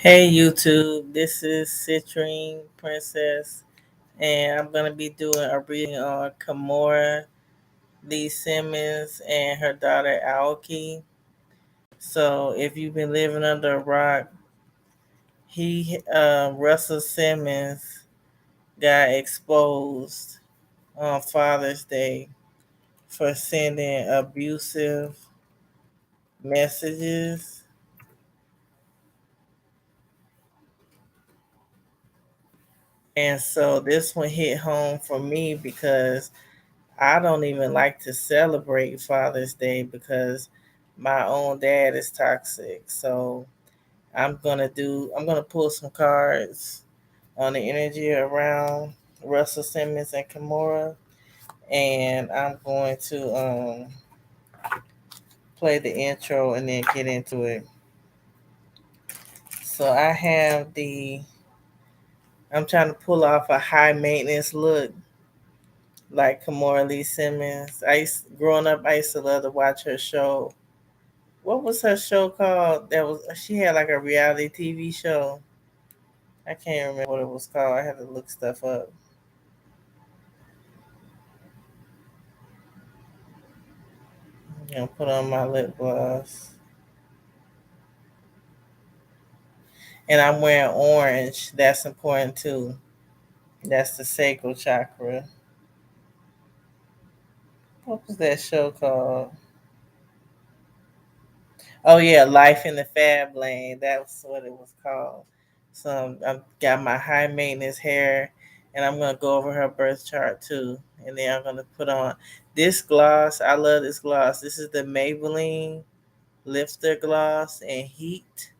Hey YouTube, this is Citrine Princess, and I'm gonna be doing a reading on Kimora, Lee Simmons, and her daughter Aoki. So if you've been living under a rock, Russell Simmons got exposed on Father's Day for sending abusive messages, and so this one hit home for me because I don't even like to celebrate Father's Day because my own dad is toxic. So I'm gonna pull some cards on the energy around Russell Simmons and Kimora, and I'm going to play the intro and then get into it. So I'm trying to pull off a high maintenance look like Kimora Lee Simmons. Growing up, I used to love to watch her show. What was her show called? That was she had like a reality TV show. I can't remember what it was called. I had to look stuff up. I'm gonna put on my lip gloss, and I'm wearing orange. That's important too. That's the sacral chakra. What was that show called? Oh yeah, Life in the Fab Lane. That's what it was called. So I've got my high maintenance hair, and I'm gonna go over her birth chart too. And then I'm gonna put on this gloss. I love this gloss. This is the Maybelline Lifter Gloss and Heat,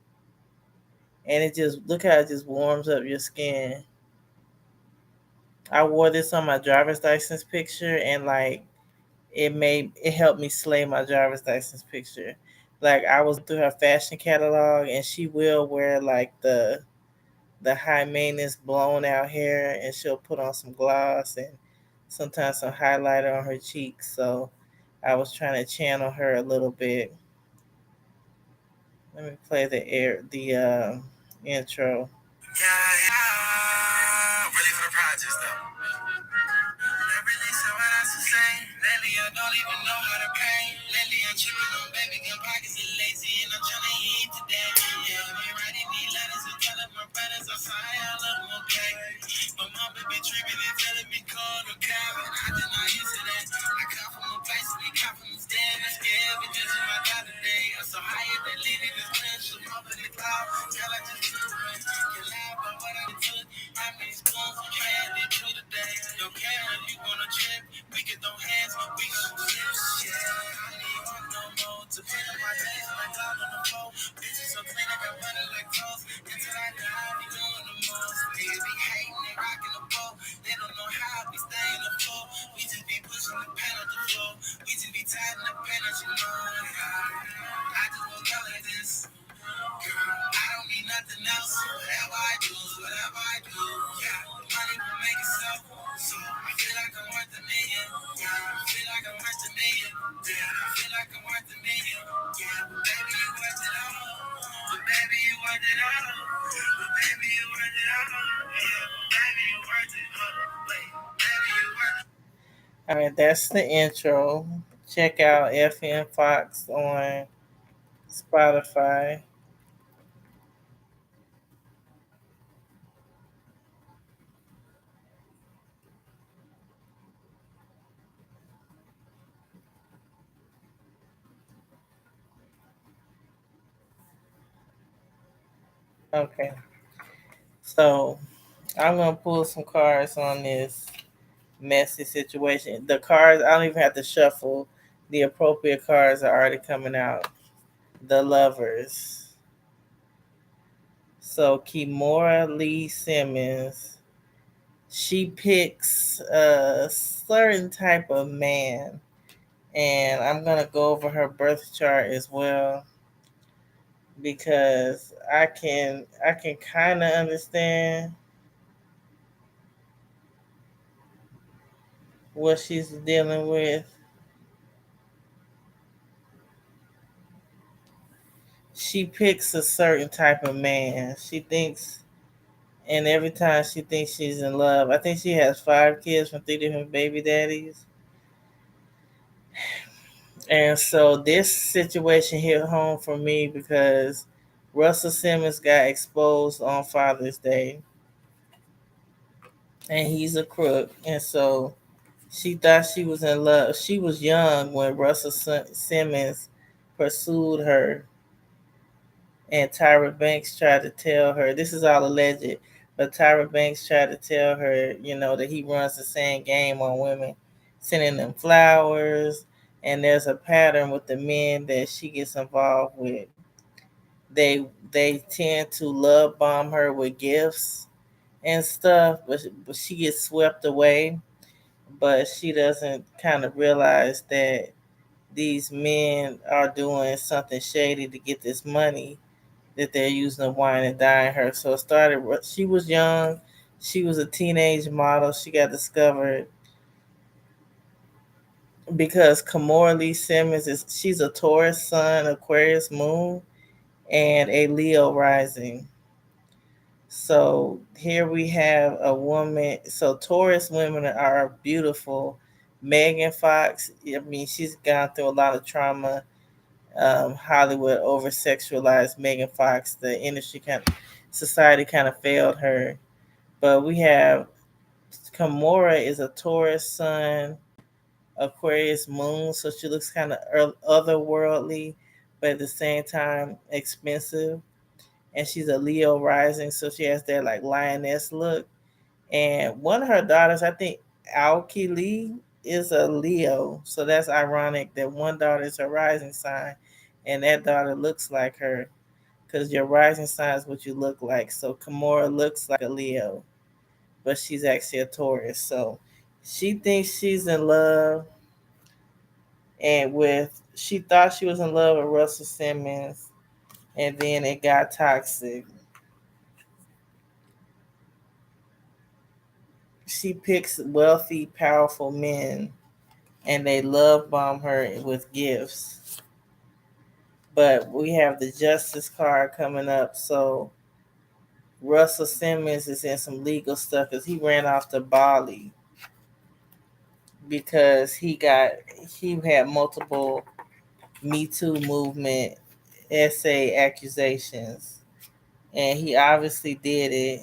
and it just look how it just warms up your skin. I wore this on my driver's license picture, and like it helped me slay my driver's license picture. Like I was through her fashion catalog, and she will wear like the high maintenance blown out hair, and she'll put on some gloss and sometimes some highlighter on her cheeks. So I was trying to channel her a little bit. Let me play the intro. Yeah, yeah. Really for the projects though. Not really sure what else to say. Lately I don't even know how to pay. Lately I'm tripping on baby gun pockets and lazy, and I'm trying to eat today. Yeah, I've been writing these letters and telling my brothers I'm sorry, I love them okay. My mom been tripping and telling me cold or cabin. I just not used to that. I come from a place we come from a stand and scared, but just in my God today. I'm so high at the leading this special over the cloud. Girl, I just feel right. Can lie about what I took. I made spoons, I had it true today. Don't care if you wanna trip. We can throw hands, we can shoot lips. Yeah, I need one no more. To put up my days like cloud on the floor. Bitches so clean, I can run it like clothes. Until I die, I be doing the most. Niggas be hating and rocking the boat. They don't know how we stay in the floor. We just be pushing the pen on the floor. We just be tied in the pen, as you know. I just woke up like this. I don't need nothing else. Whatever I do, whatever I do. Yeah, money will make itself. So I feel like I'm worth a million. Yeah, I feel like I'm worth a million. Yeah, I feel like I'm worth a million. Yeah, but baby, you worth it all. But baby, you worth it all. But baby, you worth it all. Yeah, baby, you worth it all. Wait, baby, you worth it. All right, that's the intro. Check out FN Fox on Spotify. Okay, so I'm gonna pull some cards on this messy situation. The cards I don't even have to shuffle. The appropriate cards are already coming out. The lovers. So Kimora Lee Simmons, she picks a certain type of man, and I'm gonna go over her birth chart as well because I can kind of understand what she's dealing with. she picks a certain type of man. She thinks, and every time she thinks she's in love, I think she has 5 kids from 3 different baby daddies. And so this situation hit home for me because Russell Simmons got exposed on Father's Day, and he's a crook. And so she thought she was in love. She was young when Russell Simmons pursued her, and Tyra Banks tried to tell her, this is all alleged, but Tyra Banks tried to tell her, that he runs the same game on women, sending them flowers. And there's a pattern with the men that she gets involved with. They tend to love bomb her with gifts and stuff, but she gets swept away. But she doesn't kind of realize that these men are doing something shady to get this money that they're using to wine and dine her. So it started. She was young. She was a teenage model. She got discovered because Kimora Lee Simmons she's a Taurus sun, Aquarius moon, and a Leo rising. So here we have a woman. So Taurus women are beautiful. Megan Fox, I mean, she's gone through a lot of trauma. Hollywood over sexualized Megan Fox. The society kind of failed her. But we have Kimora is a Taurus sun, Aquarius moon, so she looks kind of otherworldly, but at the same time expensive. And she's a Leo rising, so she has that like lioness look. And one of her daughters, I think Aoki Lee, is a Leo. So that's ironic that one daughter is her rising sign and that daughter looks like her because your rising sign is what you look like. So Kimora looks like a Leo, but she's actually a Taurus. So she thinks she's in love she thought she was in love with Russell Simmons, and then it got toxic. She picks wealthy, powerful men and they love bomb her with gifts. But we have the justice card coming up, so Russell Simmons is in some legal stuff because he ran off to Bali because he had multiple Me Too movement essay accusations, and he obviously did it.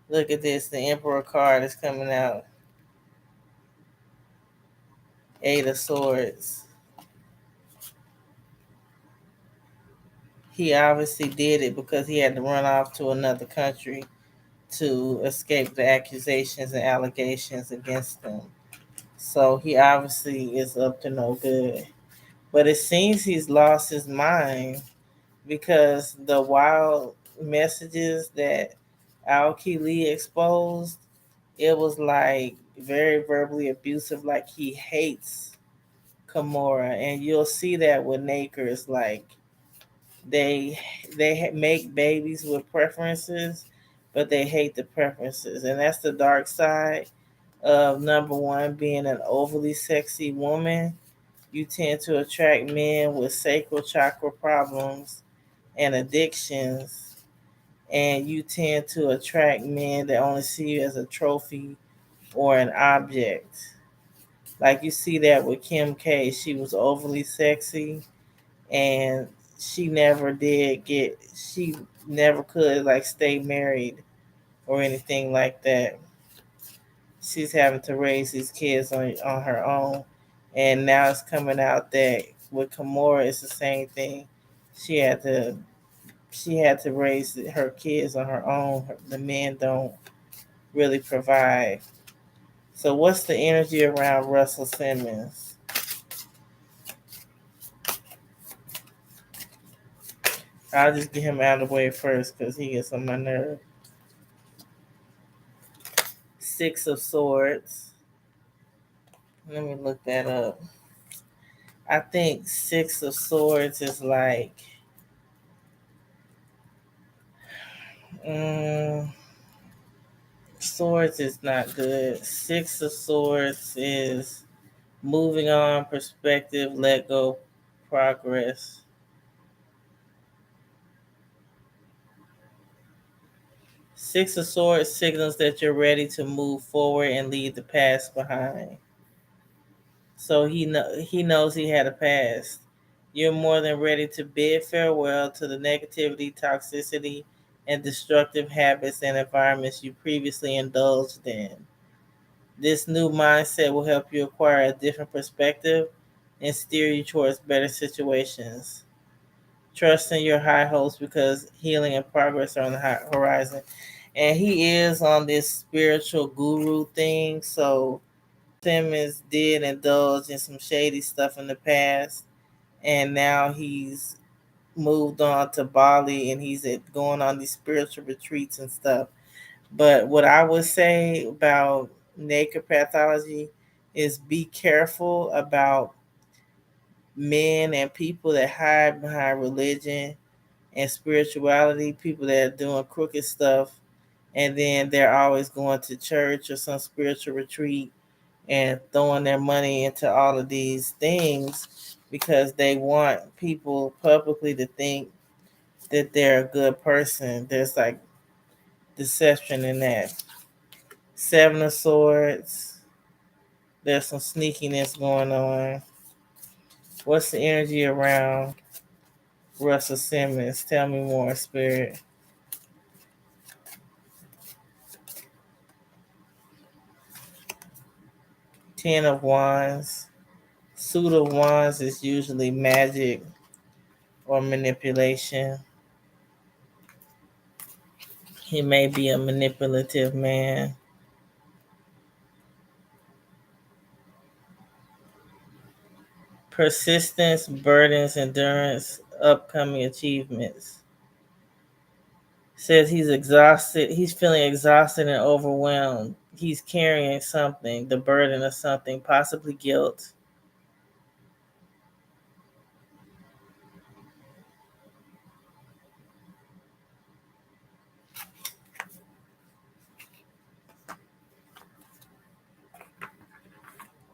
Look at this, the Emperor card is coming out. 8 of Swords. He obviously did it because he had to run off to another country to escape the accusations and allegations against him. So he obviously is up to no good. But it seems he's lost his mind because the wild messages that Aoki Lee exposed, it was like very verbally abusive, like he hates Kimora. And you'll see that with Nakers, like they make babies with preferences, but they hate the preferences, and that's the dark side of number one being an overly sexy woman. You tend to attract men with sacral chakra problems and addictions, and you tend to attract men that only see you as a trophy or an object. Like you see that with Kim K. She was overly sexy, and she never could like stay married or anything like that. She's having to raise these kids on her own, and now it's coming out that with Kimora it's the same thing. She had to she had to raise her kids on her own. The men don't really provide. So what's the energy around Russell Simmons? I'll just get him out of the way first because he gets on my nerve. 6 of Swords. Let me look that up. I think 6 of Swords is like, um, Swords is not good. 6 of Swords is moving on, perspective, let go, progress. Six of Swords signals that you're ready to move forward and leave the past behind. So he knows he had a past. You're more than ready to bid farewell to the negativity, toxicity, and destructive habits and environments you previously indulged in. This new mindset will help you acquire a different perspective and steer you towards better situations. Trust in your high hopes because healing and progress are on the horizon. And he is on this spiritual guru thing. So Simmons did indulge in some shady stuff in the past, and now he's moved on to Bali and he's going on these spiritual retreats and stuff. But what I would say about naked pathology is be careful about men and people that hide behind religion and spirituality, people that are doing crooked stuff, and then they're always going to church or some spiritual retreat and throwing their money into all of these things because they want people publicly to think that they're a good person. There's like deception in that. Seven of Swords. There's some sneakiness going on. What's the energy around Russell Simmons? Tell me more, Spirit. Ten of Wands. Suit of Wands is usually magic or manipulation. He may be a manipulative man. Persistence, burdens, endurance, upcoming achievements. Says he's exhausted. He's feeling exhausted and overwhelmed. He's carrying something, the burden of something, possibly guilt.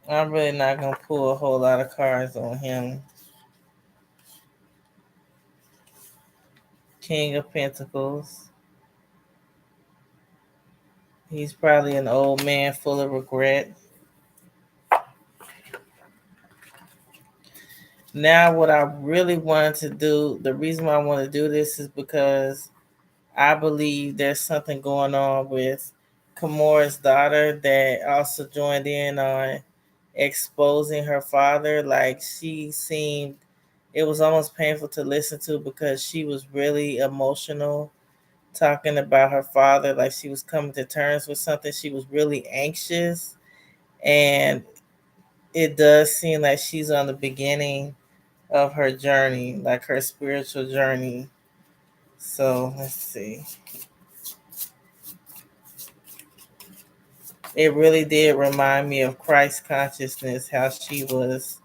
I'm really not going to pull a whole lot of cards on him. King of Pentacles. He's probably an old man full of regret. Now, what I really wanted to do, the reason why I want to do this is because I believe there's something going on with Kimora's daughter that also joined in on exposing her father. Like she seemed, it was almost painful to listen to because she was really emotional talking about her father. Like she was coming to terms with something. She was really anxious. And it does seem like she's on the beginning of her journey, like her spiritual journey. So let's see. It really did remind me of Christ consciousness, how she was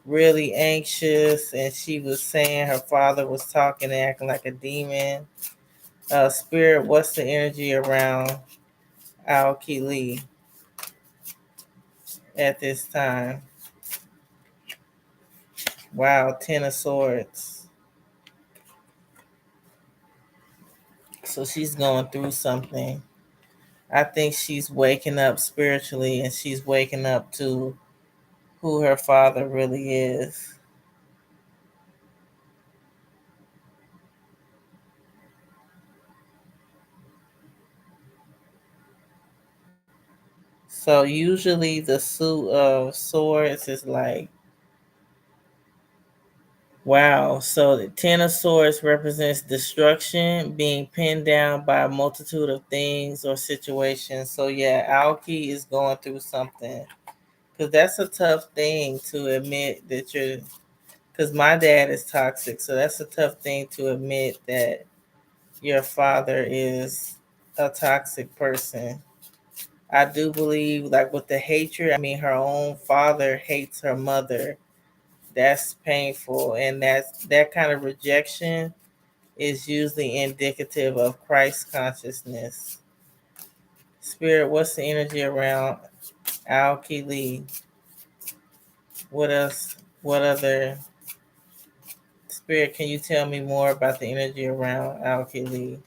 really anxious and she was saying her father was talking and acting like a demon. Spirit, what's the energy around Aoki at this time? Wow, Ten of Swords. So she's going through something. I think she's waking up spiritually and she's waking up to who her father really is. So usually the suit of swords is like, wow. So the Ten of Swords represents destruction, being pinned down by a multitude of things or situations. So yeah, Aoki is going through something. Because that's a tough thing to admit that you're, because my dad is toxic. So that's a tough thing to admit that your father is a toxic person. I do believe, like with the hatred, I mean, her own father hates her mother. That's painful. And that kind of rejection is usually indicative of Christ consciousness. Spirit, what's the energy around Aoki? What else? What other Spirit, can you tell me more about the energy around Aoki?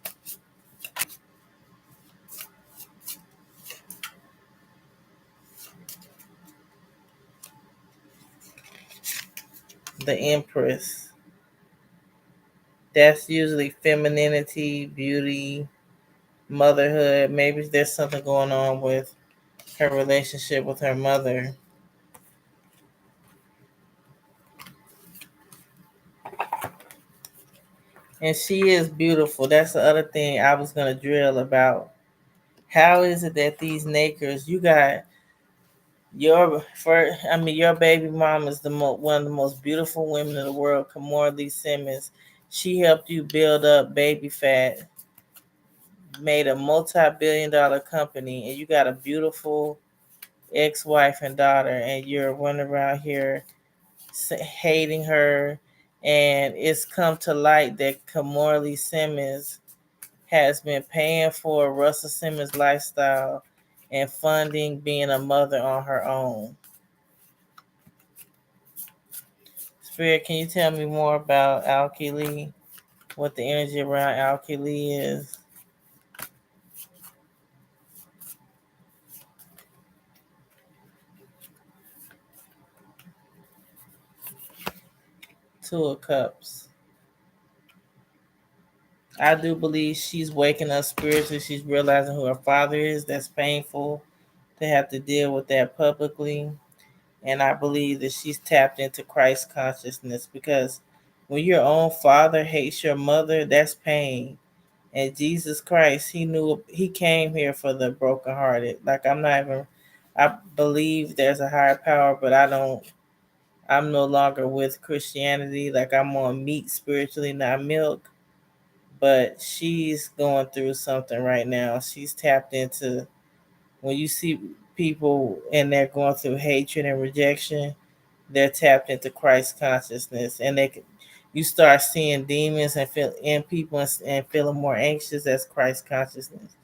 the Empress. That's usually femininity, beauty, motherhood. Maybe there's something going on with her relationship with her mother. And she is beautiful. That's the other thing I was gonna drill about. How is it that these nakers, you got your baby mom is one of the most beautiful women in the world, Kimora Simmons. She helped you build up Baby Fat, made a multi-billion-dollar company, and you got a beautiful ex-wife and daughter, and you're running around here hating her. And it's come to light that Kimora Simmons has been paying for Russell Simmons' lifestyle and funding being a mother on her own. Spirit, can you tell me more about Aoki? What the energy around Aoki is? Two of Cups. I do believe she's waking up spiritually. She's realizing who her father is. That's painful to have to deal with that publicly. And I believe that she's tapped into Christ consciousness, because when your own father hates your mother, that's pain. And Jesus Christ, he came here for the brokenhearted. Like, I believe there's a higher power, but I'm no longer with Christianity. Like, I'm on meat spiritually, not milk. But she's going through something right now. She's tapped into, when you see people and they're going through hatred and rejection, they're tapped into Christ consciousness, and you start seeing demons and feel in people and feeling more anxious. That's Christ consciousness.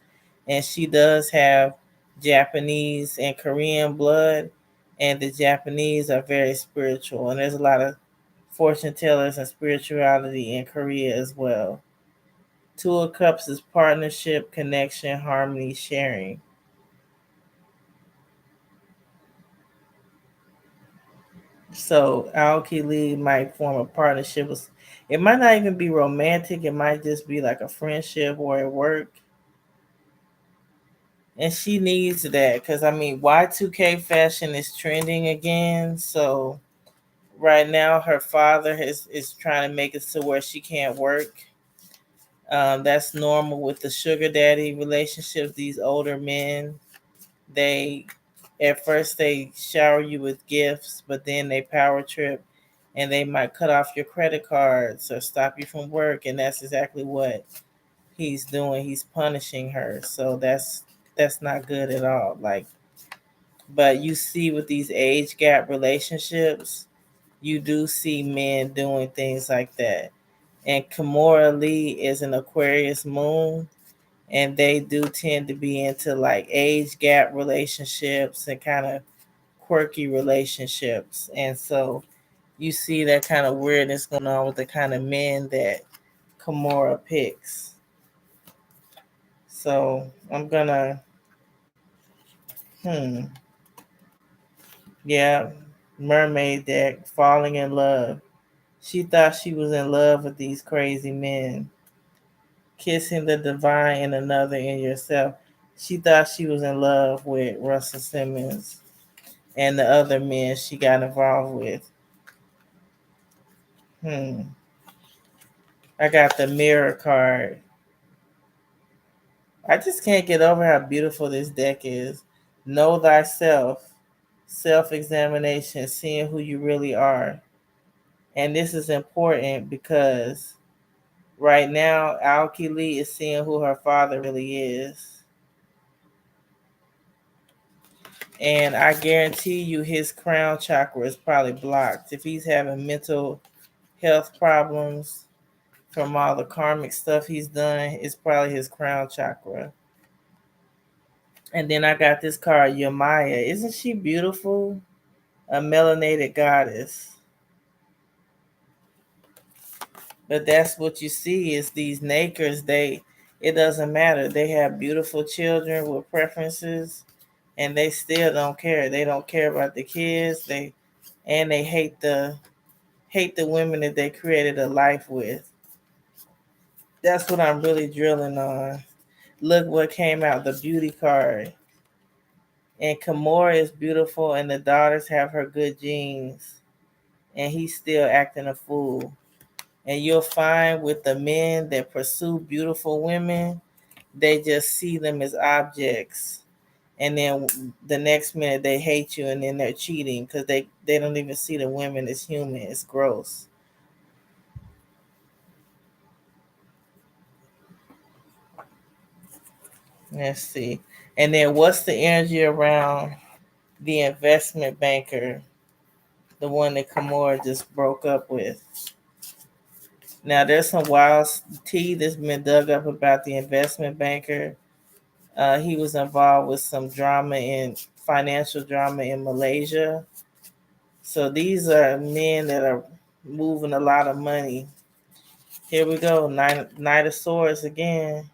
And she does have Japanese and Korean blood, and the Japanese are very spiritual, and there's a lot of fortune tellers and spirituality in Korea as well. Two of Cups is partnership, connection, harmony, sharing. So Aoki might form a partnership with, it might not even be romantic, it might just be like a friendship or at work. And she needs that, because I mean Y2K fashion is trending again. So right now her father is trying to make it to where she can't work. That's normal with the sugar daddy relationships. These older men, they at first they shower you with gifts, but then they power trip, and they might cut off your credit cards or stop you from work, and that's exactly what he's doing. He's punishing her. So that's not good at all. Like, but you see with these age gap relationships, you do see men doing things like that. And Kimora is an Aquarius moon, and they do tend to be into like age gap relationships and kind of quirky relationships. And so you see that kind of weirdness going on with the kind of men that Kimora picks. So I'm gonna, yeah, mermaid deck, falling in love. She thought she was in love with these crazy men, kissing the divine in another in yourself. She thought she was in love with Russell Simmons and the other men she got involved with. Hmm. I got the mirror card. I just can't get over how beautiful this deck is. Know thyself, self examination, seeing who you really are. And this is important because right now, Aoki is seeing who her father really is. And I guarantee you his crown chakra is probably blocked. If he's having mental health problems from all the karmic stuff he's done, it's probably his crown chakra. And then I got this card, Yamaya. Isn't she beautiful? A melanated goddess. But that's what you see is these nakers, it doesn't matter. They have beautiful children with preferences, and they still don't care. They don't care about the kids. They hate hate the women that they created a life with. That's what I'm really drilling on. Look what came out, the beauty card. And Kimora is beautiful, and the daughters have her good genes, and he's still acting a fool. And you'll find with the men that pursue beautiful women, they just see them as objects. And then the next minute they hate you, and then they're cheating because they don't even see the women as human. It's gross. Let's see. And then what's the energy around the investment banker, the one that Kimora just broke up with? Now, there's some wild tea that's been dug up about the investment banker. He was involved with some drama in financial drama in Malaysia. So these are men that are moving a lot of money. Here we go, Knight of Swords again.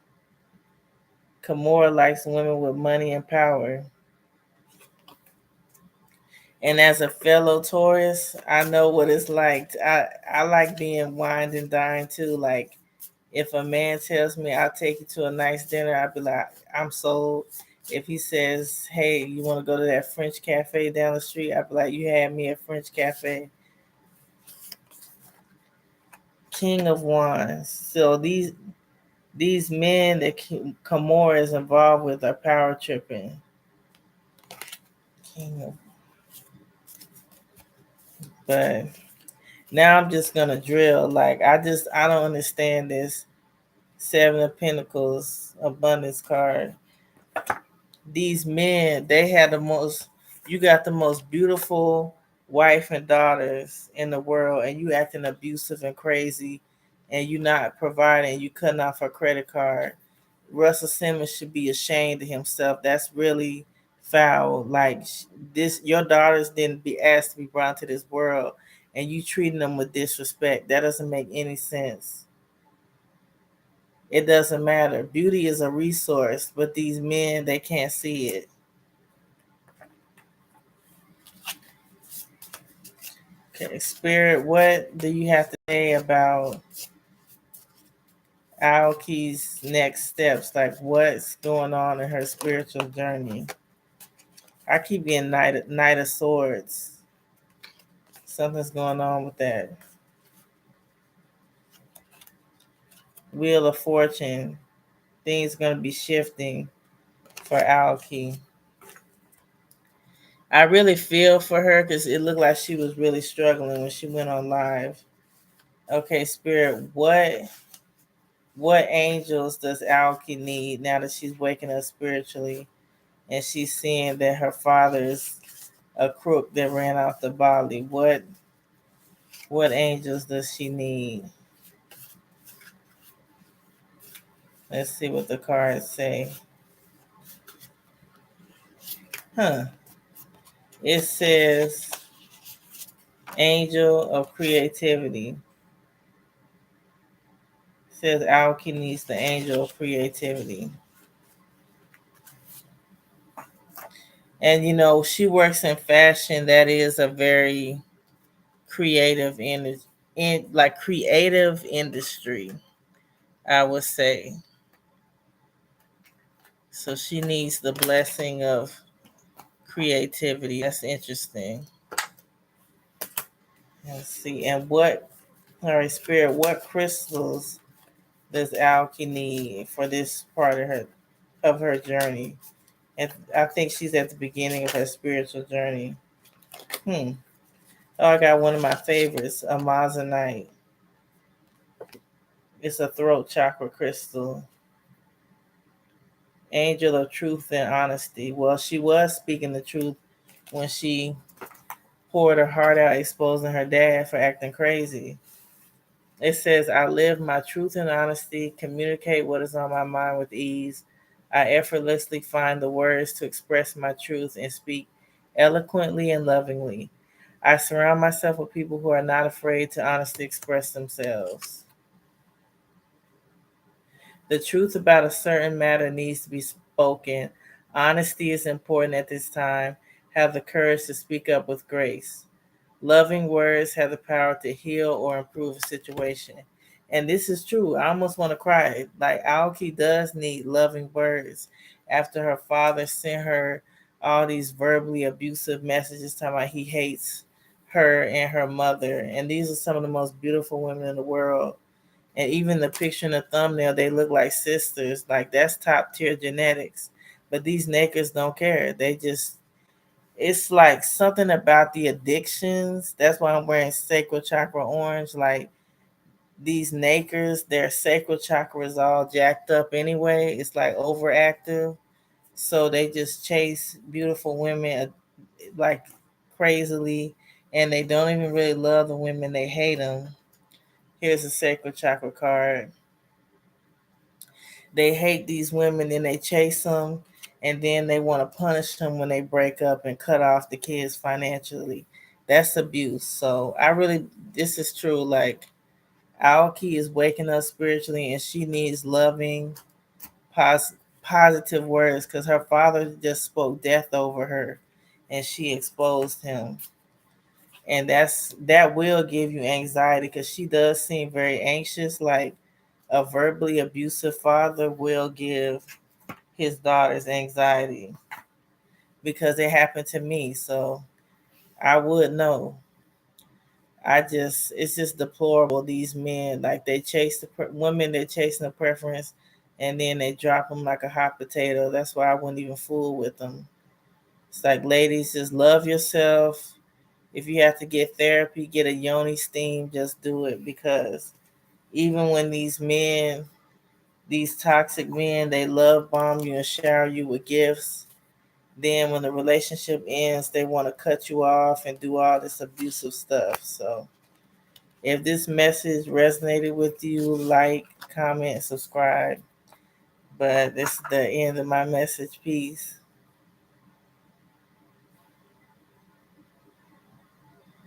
Kimora likes women with money and power. And as a fellow Taurus, I know what it's like. I like being wined and dined too. Like if a man tells me I'll take you to a nice dinner, I'd be like, I'm sold. If he says, hey, you want to go to that French cafe down the street, I'd be like, you had me at French cafe. King of Wands. So these men that Kimora is involved with are power tripping. King of, but now I'm just gonna drill. Like I don't understand this Seven of Pentacles abundance card. These men, they had the most, you got the most beautiful wife and daughters in the world, and you acting abusive and crazy, and you not providing, you cutting off her credit card. Russell Simmons should be ashamed of himself. That's really foul. Like this, your daughters didn't be asked to be brought into this world, and you treating them with disrespect. That doesn't make any sense. It doesn't matter. Beauty is a resource, but these men, they can't see it. Okay, Spirit, what do you have to say about Aoki's next steps? Like, what's going on in her spiritual journey? I keep getting Knight of Swords. Something's going on with that. Wheel of Fortune. Things going to be shifting for Aoki. I really feel for her because it looked like she was really struggling when she went on live. Okay, Spirit, what angels does Aoki need now that she's waking up spiritually and she's seeing that her father is a crook that ran out the body? What angels does she need? Let's see what the cards say. Huh. It says angel of creativity. It says Aoki needs the angel of creativity. And you know, she works in fashion. That is a very creative creative industry, I would say. So she needs the blessing of creativity. That's interesting. Let's see. And all right, Spirit, what crystals does Aoki need for this part of her journey? And I think she's at the beginning of her spiritual journey. Oh, I got one of my favorites, Amazonite. It's a throat chakra crystal. Angel of truth and honesty. Well, she was speaking the truth when she poured her heart out, exposing her dad for acting crazy. It says, I live my truth and honesty, communicate what is on my mind with ease. I effortlessly find the words to express my truth and speak eloquently and lovingly. I surround myself with people who are not afraid to honestly express themselves. The truth about a certain matter needs to be spoken. Honesty is important at this time. Have the courage to speak up with grace. Loving words have the power to heal or improve a situation. And this is true. I almost want to cry. Like Aoki does need loving words after her father sent her all these verbally abusive messages talking about he hates her and her mother. And these are some of the most beautiful women in the world. And even the picture in the thumbnail, they look like sisters. Like that's top tier genetics. But these nakers don't care. They just it's like something about the addictions. That's why I'm wearing sacral chakra orange. Like these nakers, their sacral chakra is all jacked up anyway. It's like overactive. So they just chase beautiful women like crazily, and they don't even really love the women, they hate them. Here's a sacral chakra card. They hate these women and they chase them, and then they want to punish them when they break up and cut off the kids financially. That's abuse. So I really, this is true. Like Aoki is waking up spiritually, and she needs loving, positive words because her father just spoke death over her, and she exposed him. And that will give you anxiety because she does seem very anxious. Like a verbally abusive father will give his daughter's anxiety because it happened to me. So I would know. It's just deplorable. These men, like they chase the women, they're chasing the preference, and then they drop them like a hot potato. That's why I wouldn't even fool with them. It's like, ladies, just love yourself. If you have to get therapy, get a yoni steam, just do it because even when these men, these toxic men, they love bomb you and shower you with gifts. Then when the relationship ends, they want to cut you off and do all this abusive stuff. So if this message resonated with you, like, comment, subscribe. But this is the end of my message. Peace.